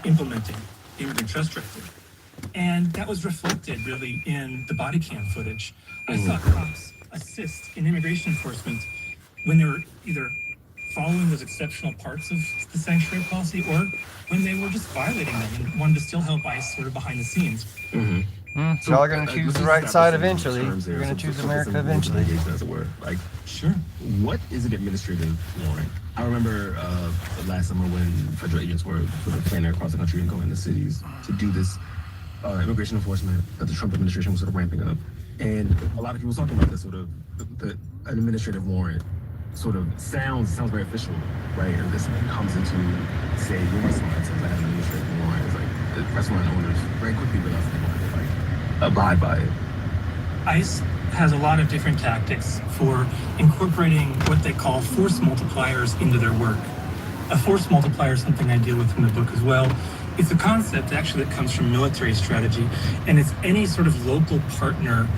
implementing the immigrant trust directive. And that was reflected really in the body cam footage. I saw cops assist in immigration enforcement when they were either following those exceptional parts of the sanctuary policy or when they were just violating them and wanted to still help ICE sort of behind the scenes. So y'all are going to choose the right side eventually. You're going to choose America eventually. As it were. Like, sure. What is an administrative warrant? I remember last summer when federal agents were sort of planning across the country and going to cities to do this immigration enforcement that the Trump administration was sort of ramping up. And a lot of people talking about this sort of an administrative warrant sort of sounds very official, right? And this comes into, say, your restaurant says I have an administrative warrant. It's like the restaurant owners very quickly realize they want to like abide by it. ICE has a lot of different tactics for incorporating what they call force multipliers into their work. A force multiplier is something I deal with in the book as well. It's a concept actually that comes from military strategy, and it's any sort of local partner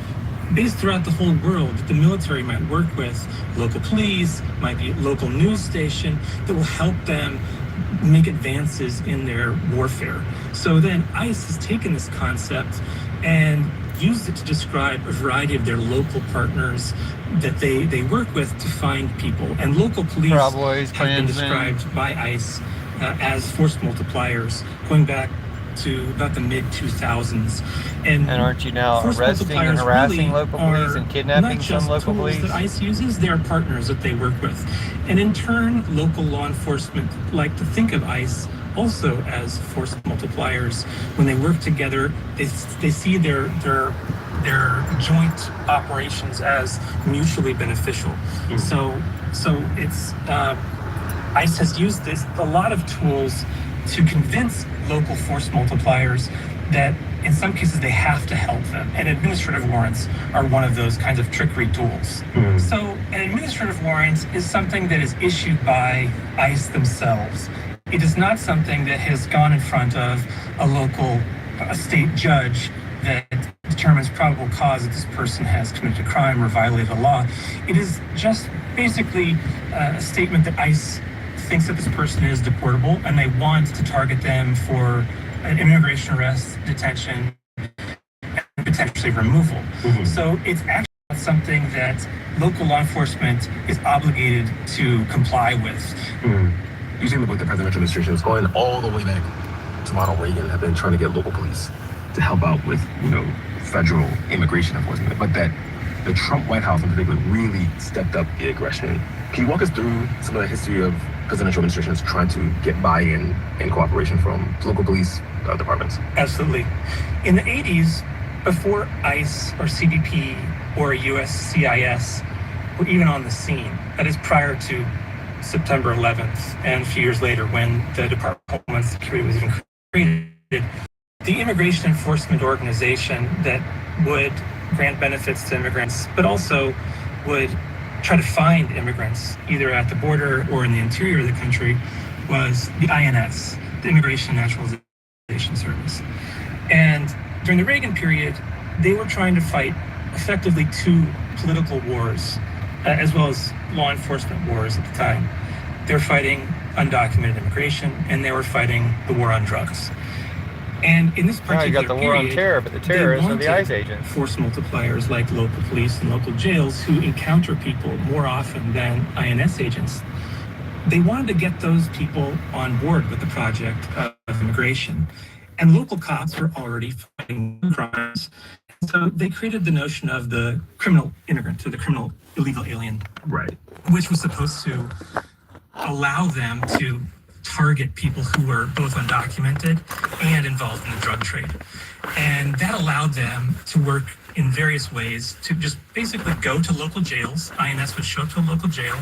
based throughout the whole world that the military might work with, local police, might be a local news station, that will help them make advances in their warfare. So then ICE has taken this concept and used it to describe a variety of their local partners that they work with to find people. And local police have been described by ICE as force multipliers going back to about the mid-2000s. And aren't you now arresting and harassing local police and kidnapping some local police? That ICE uses, they are partners that they work with. And in turn, local law enforcement like to think of ICE also as force multipliers. When they work together, they see their joint operations as mutually beneficial. So it's ICE has used a lot of tools to convince local force multipliers that in some cases they have to help them. And administrative warrants are one of those kinds of trickery tools. So an administrative warrant is something that is issued by ICE themselves. It is not something that has gone in front of a state judge that determines probable cause that this person has committed a crime or violated a law. It is just basically a statement that ICE thinks that this person is deportable and they want to target them for an immigration arrest, detention, and potentially removal. So it's actually not something that local law enforcement is obligated to comply with. You see in the book, the presidential administration is going all the way back to Ronald Reagan, have been trying to get local police to help out with, federal immigration enforcement, but that the Trump White House in particular really stepped up the aggression. Can you walk us through some of the history of presidential administrations trying to get buy-in and cooperation from local police departments? Absolutely. In the 80s, before ICE or CBP or USCIS were even on the scene, that is prior to September 11th and a few years later when the Department of Homeland Security was even created, the immigration enforcement organization that would grant benefits to immigrants, but also would try to find immigrants either at the border or in the interior of the country was the INS, the Immigration and Naturalization Service. And during the Reagan period, they were trying to fight effectively two political wars, as well as law enforcement wars at the time. They were fighting undocumented immigration, and they were fighting the war on drugs. And in this particular you got the war on terror, but the terrorists are the ICE agents. Force multipliers like local police and local jails who encounter people more often than INS agents. They wanted to get those people on board with the project of immigration. And local cops were already fighting crimes. So they created the notion of the criminal immigrant, or the criminal illegal alien. Right. Which was supposed to allow them to target people who were both undocumented and involved in the drug trade. And that allowed them to work in various ways to just basically go to local jails. INS would show up to a local jail,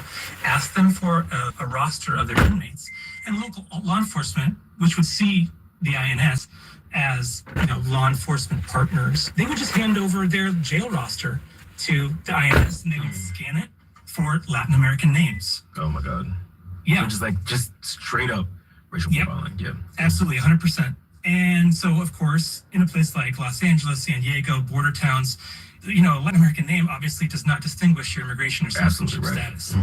ask them for a roster of their inmates, and local law enforcement, which would see the INS as law enforcement partners, they would just hand over their jail roster to the INS and they would scan it for Latin American names. Oh my God. Yeah. So just straight up racial profiling. Yeah. Absolutely, 100%. And so, of course, in a place like Los Angeles, San Diego, border towns, Latin American name obviously does not distinguish your immigration or citizenship status.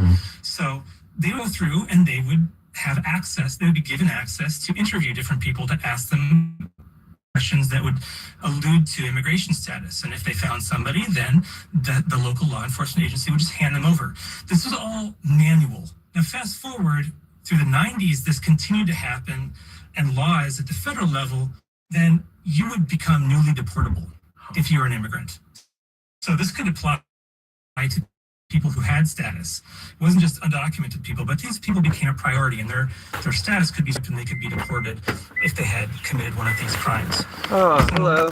So they go through and they would have access, they would be given access to interview different people to ask them questions that would allude to immigration status. And if they found somebody, then the local law enforcement agency would just hand them over. This was all manual. Now, fast forward through the 90s, this continued to happen, and laws at the federal level, then you would become newly deportable if you were an immigrant. So this could apply to people who had status. It wasn't just undocumented people, but these people became a priority, and their status could be something they could be deported if they had committed one of these crimes. Oh, hello.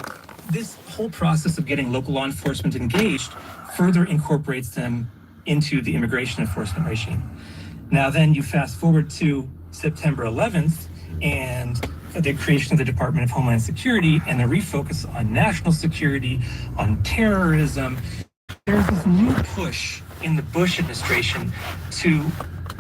This whole process of getting local law enforcement engaged further incorporates them into the immigration enforcement regime. Now then you fast forward to September 11th and the creation of the Department of Homeland Security and the refocus on national security, on terrorism. There's this new push in the Bush administration to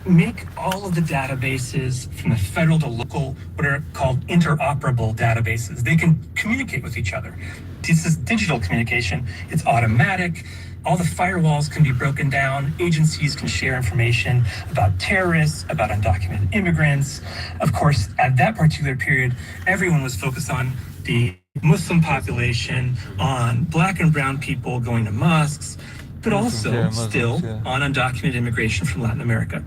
make all of the databases from the federal to local, what are called interoperable databases. They can communicate with each other. This is digital communication. It's automatic. All the firewalls can be broken down. Agencies can share information about terrorists, about undocumented immigrants. Of course, at that particular period, everyone was focused on the Muslim population, on black and brown people going to mosques, but also still on undocumented immigration from Latin America.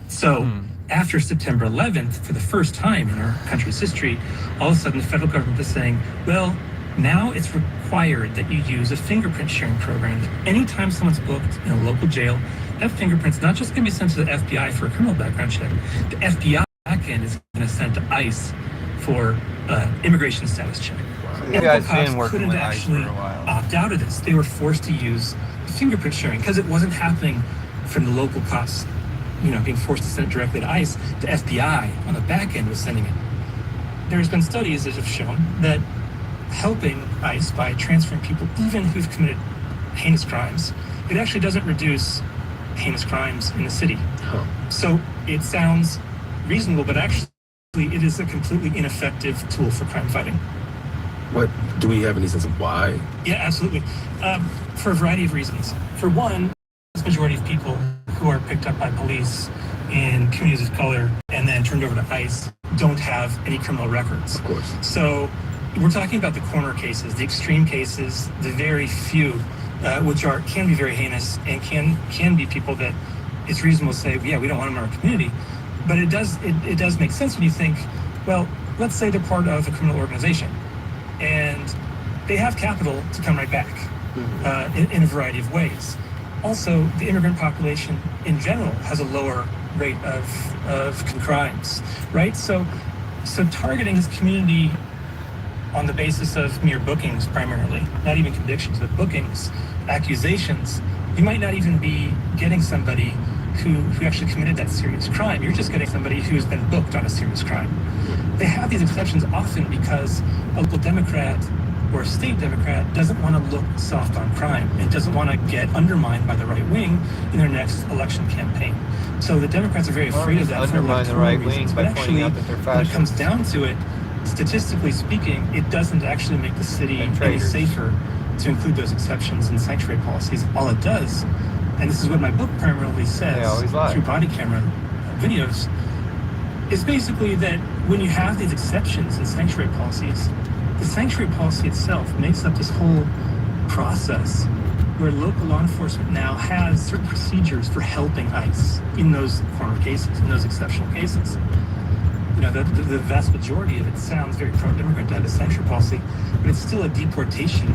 So after September 11th, for the first time in our country's history, all of a sudden the federal government is saying, well, now it's required that you use a fingerprint sharing program. Anytime someone's booked in a local jail, that fingerprint's not just going to be sent to the FBI for a criminal background check. The FBI backend is going to send to ICE for immigration status check. You guys cops been working couldn't with ICE actually for a while. opt out of this. They were forced to use fingerprint sharing because it wasn't happening from the local cops, being forced to send it directly to ICE. The FBI on the back end was sending it. There's been studies that have shown that helping ICE by transferring people, even who've committed heinous crimes, it actually doesn't reduce heinous crimes in the city. So it sounds reasonable, but actually it is a completely ineffective tool for crime fighting. What do we have any sense of why? Yeah, absolutely. For a variety of reasons. For one, the majority of people who are picked up by police in communities of color and then turned over to ICE don't have any criminal records. Of course. So we're talking about the corner cases, the extreme cases, the very few, which can be very heinous and can be people that it's reasonable to say, yeah, we don't want them in our community. But it does make sense when you think, well, let's say they're part of a criminal organization and they have capital to come right back in a variety of ways. Also, the immigrant population in general has a lower rate of crimes, right? So targeting this community on the basis of mere bookings primarily, not even convictions, but bookings, accusations, you might not even be getting somebody who actually committed that serious crime. You're just getting somebody who's been booked on a serious crime. They have these exceptions often because a local Democrat or a state Democrat doesn't want to look soft on crime and doesn't want to get undermined by the right wing in their next election campaign. So the Democrats are very afraid of that for electoral reasons. But actually, when it comes down to it, statistically speaking, it doesn't actually make the city any safer to include those exceptions in sanctuary policies. All it does, and this is what my book primarily says through body camera videos, is basically that when you have these exceptions in sanctuary policies, the sanctuary policy itself makes up this whole process where local law enforcement now has certain procedures for helping ICE in those corner cases, in those exceptional cases. The vast majority of it sounds very pro-immigrant to have a sanctuary policy, but it's still a deportation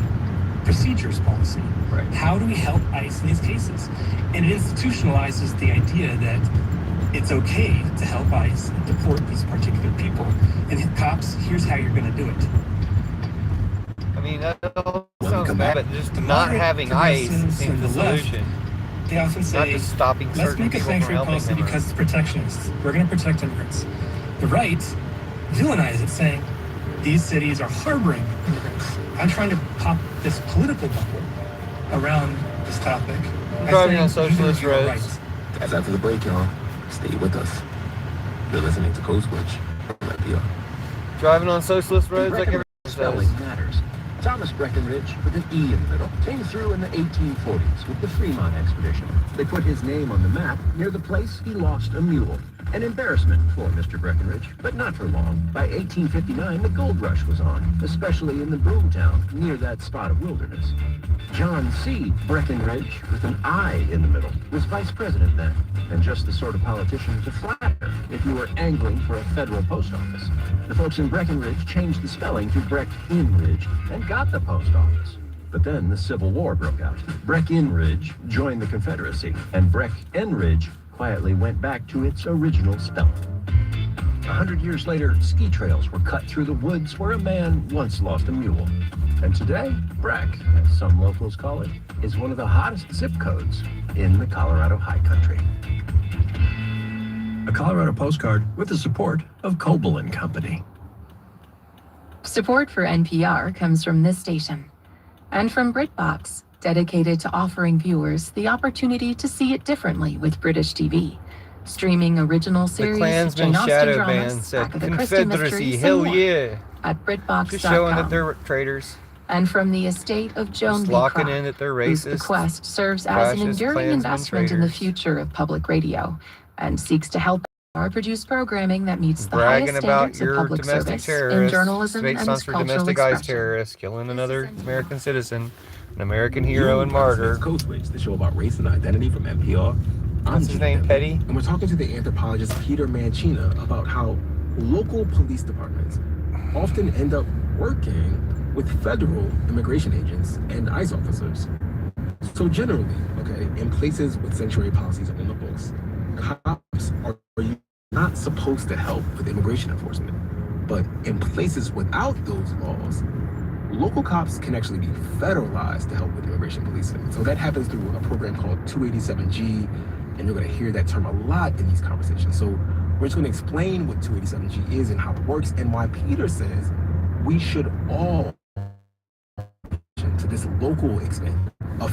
procedures policy. Right. How do we help ICE in these cases? And it institutionalizes the idea that it's okay to help ICE deport these particular people. And cops, here's how you're going to do it. I mean, that all sounds bad, but just not having ICE seems the solution. They often say, not just stopping let's make a sanctuary policy because it's protectionist. We're going to protect immigrants. The right villainize it, saying these cities are harboring immigrants. I'm trying to pop this political bubble around this topic. Driving on socialist roads. That's after the break, y'all. Stay with us. You're listening to Code Switch from NPR. Driving on socialist roads like everyone says. Spelling matters. Thomas Breckinridge, with an E in the middle, came through in the 1840s with the Fremont expedition. They put his name on the map near the place he lost a mule. An embarrassment for Mr. Breckenridge, but not for long. By 1859, the gold rush was on, especially in the boomtown near that spot of wilderness. John C. Breckenridge, with an I in the middle, was vice president then, and just the sort of politician to flatter if you were angling for a federal post office. The folks in Breckenridge changed the spelling to Breckinridge and got the post office. But then the Civil War broke out. Breckinridge joined the Confederacy, and Breckinridge quietly went back to its original spelling. 100 years later, ski trails were cut through the woods where a man once lost a mule. And today, Breck, as some locals call it, is one of the hottest zip codes in the Colorado High Country. A Colorado postcard with the support of Coble & Company. Support for NPR comes from this station and from BritBox, dedicated to offering viewers the opportunity to see it differently with British TV. Streaming original The series, Klansman Jane Austen shadow dramas, band said Agatha Christie Confederacy, mysteries, and hell more yeah. at Just showing that BritBox.com. they're traitors. And from the estate of Joan Just B. locking Croft, in that they're whose racist. bequest serves as an fascist, enduring Klansmen, investment in the traitors. future of public radio and seeks to help our produce programming that meets the Bragging highest about standards of your public domestic service in terrorists. journalism State and sponsored cultural domestic ICE expression. terrorists killing another American citizen, an American hero and martyr. Code Switch, the show about race and identity from NPR. What's his name, Petty? And we're talking to the anthropologist Peter Mancina about how local police departments often end up working with federal immigration agents and ICE officers. So generally, okay, in places with sanctuary policies on the books, cops are not supposed to help with immigration enforcement. But in places without those laws, local cops can actually be federalized to help with immigration policing. So that happens through a program called 287G, and you're going to hear that term a lot in these conversations. So we're just going to explain what 287G is and how it works, and why Peter says we should all to this local extent of.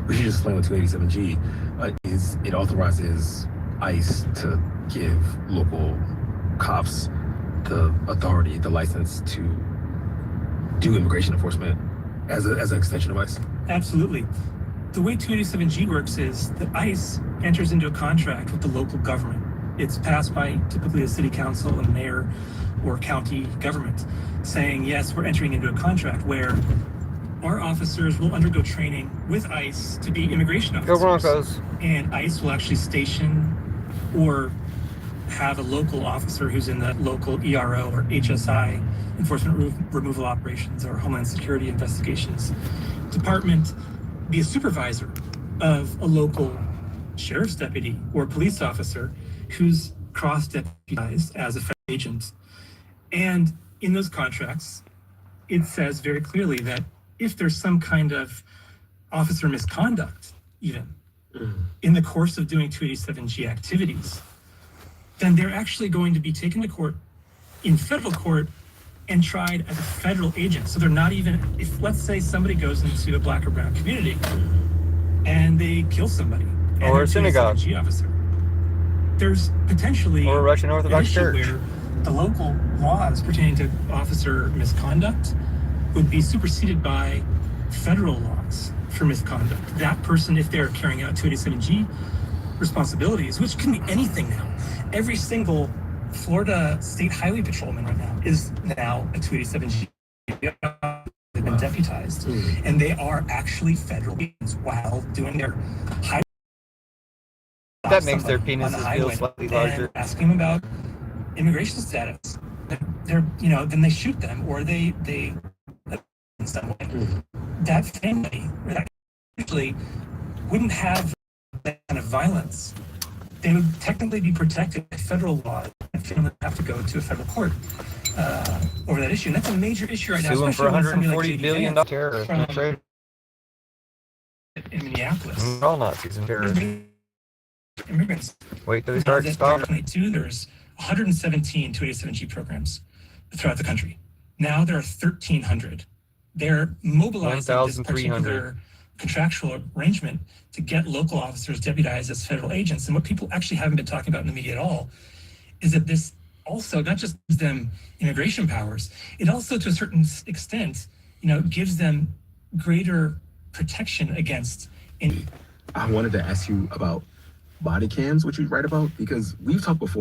We should just explain what 287G is. It authorizes ICE to give local cops the authority, the license to do immigration enforcement as an extension of ICE. Absolutely. The way 287G works is that ICE enters into a contract with the local government. It's passed by typically a city council, a mayor, or county government, saying, yes, we're entering into a contract where our officers will undergo training with ICE to be immigration officers. Go Broncos. And ICE will actually station or have a local officer who's in the local ERO or HSI, Enforcement Removal Operations, or Homeland Security Investigations department, be a supervisor of a local sheriff's deputy or police officer who's cross-deputized as a federal agent. And in those contracts, it says very clearly that if there's some kind of officer misconduct, even in the course of doing 287G activities, then they're actually going to be taken to court in federal court and tried as a federal agent. So they're not even, if let's say somebody goes into a black or brown community and they kill somebody, Or a synagogue. 287G officer, there's potentially Or a Russian Orthodox an issue church. where the local laws pertaining to officer misconduct would be superseded by federal laws for misconduct. That person, if they're carrying out 287G responsibilities, which can be anything now, every single Florida State Highway Patrolman right now is now a 287G. They've been deputized, and they are actually federal agents while doing their highway. That makes their Somebody on the penises feel highway slightly and larger. asking them about immigration status. They're, then they shoot them, or they in some way. That family, or that usually wouldn't have that kind of violence. They would technically be protected by federal law. And family would have to go to a federal court over that issue. And that's a major issue right now, Suing for especially when somebody like $140 JD billion Vance terrorists from and traitors. in Minneapolis. All Nazis and terrorists. Immigrants. Wait till they start to stop. 2022, there's 117 287G programs throughout the country. Now there are 1,300. They're mobilizing this 1,300. particular contractual arrangement to get local officers deputized as federal agents. And what people actually haven't been talking about in the media at all is that this also not just gives them immigration powers, it also to a certain extent, gives them greater protection against any. I wanted to ask you about body cams, which you write about, because we've talked before